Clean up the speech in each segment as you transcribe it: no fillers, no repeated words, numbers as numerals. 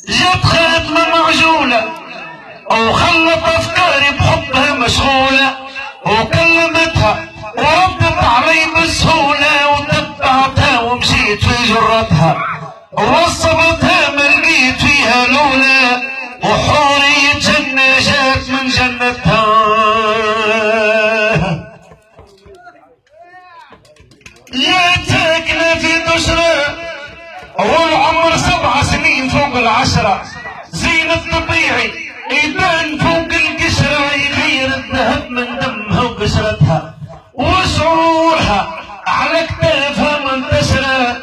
جت خاتمة معجولة وخلت افكاري بحبها مشغولة، وكلمتها وردت علي بسهولة، وتبعتها ومشيت في جرتها، ووصفتها ما لقيت فيها لولا، وحورية جنة جات من جنتها. يا ساكنة في دشرة والعمر 7 سنين فوق ال10، زين الطبيعي يبان فوق القشرة، يغير الذهب من دمها وقشرتها، وشعورها على كتافها منتشرة،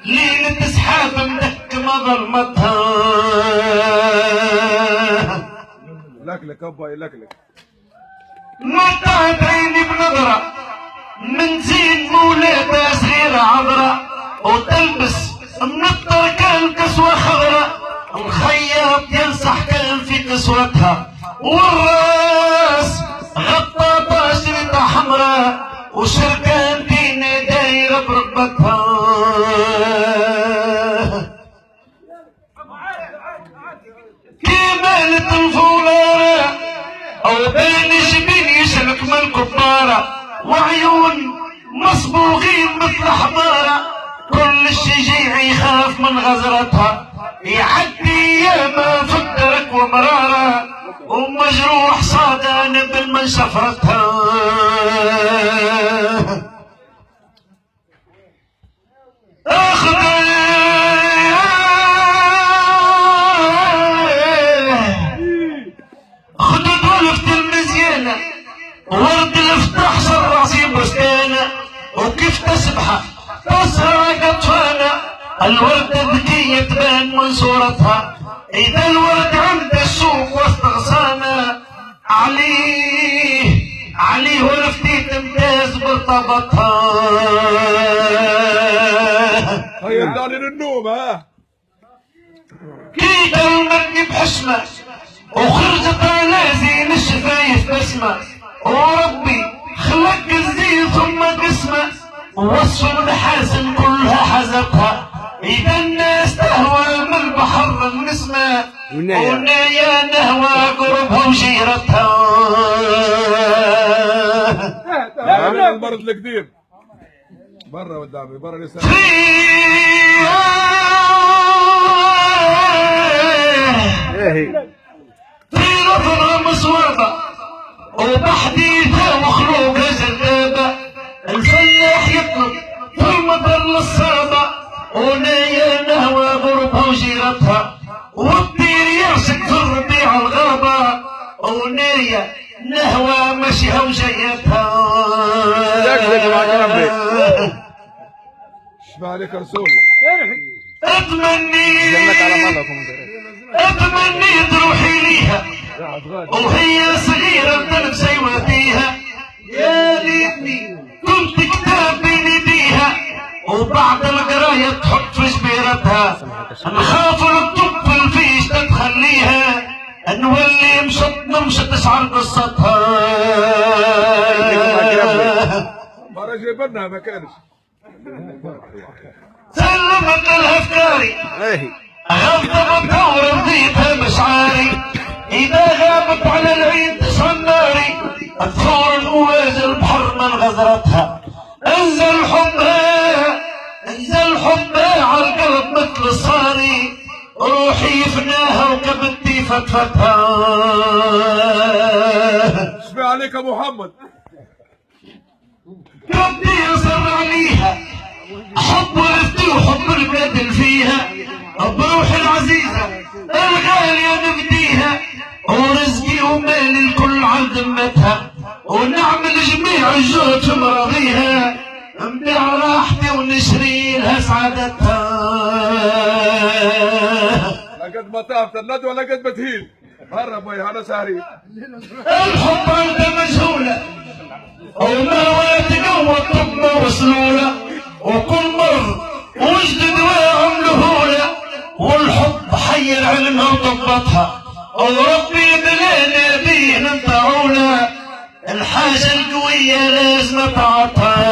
ليلة سحاب مدكمة ظلمتها. لكلك ابا لكلك متعت عيني بنظرة من زين مولاتها صغيرة عذرة، وتلبس من التركة الكسوة خضرة، الخياط ينصح كلام في كسوتها، والراس غطى باشرة حمراء، وشركان فينا دايرة بركبتها. كمالة الفولارة او بين جبين يشرك من الكبارة، وعيون مصبوغين مثل حمارة، كل الشجيع يخاف من غزرتها، يعدي ياما في الدرك ومرارة، ومجروح صادان بالمن شفرتها. خدود ولفت المزيانة، ورد الفتح شراسي بستانة، وكيف تسبحه تسهر قطفانة، الوردة ذكية تبان من صورتها، إذا الورد عند السوق وسط غصانة، عليه ولفتي تمتاز برطبتها. خيرتني للنوم ها. كيد المركب حشمة وخرجت على زين الشفايف بسمة، وربي خلق الزين ثم قسمة، ووصف المحاسن كلها حزتها، إذا الناس تهوى من البحر النسمة، ونايا نهوى قربها وجيرتها. انا البرد القديم برا قدامي برا لسه في نظرة مسودة وبحديثها وخلوقها جذابة، الفلاح يطلب في المطر للصابة، ونايا نهوى غربها وجيرتها، والطير يرسك في الربيع الغابة، ونايا نهوى مشيها وجيتها. اشبع عليك رسول اتمني تروحي ليها وهي صغيرة بتلبس يوديها، يا ليتني كنت كتاب بين ايديها، وبعد القراية تحط في جبيرتها، نخاف الطب الفيش تخليها، نولي نمشط تشعر قصتها. مرة جايبنها ما كانش سلمت الافكاري غضبتها ورضيتها مشعاري، اذا غابت على العين تشعل ناري، الثور المواجه البحر من غزرتها، انزل حبها على القلب مثل الصاري، روحي فناها وكبدي فتفتها. اشبع عليك يا محمد ربي يصر عليها، حب ولفتي وحب البلاد اللي فيها، بروحي العزيزة الغالية نفديها، ورزقي ومالي الكل على ذمتها، ونعمل جميع الجهد في مراضيها، نبيع راحتي ونشري لها سعادتها. لا قد ما تعرف تلد ولا قد ما تهين برا بوي انا سهري. الحب عند مجهولة والمروات قوة طب وسلولة، وكل مر وجد دواء لهولة، والحب حي العلمها وطبطها، وربي بلانا بيه ننفعونا، الحاجة القوية لازم تعطها.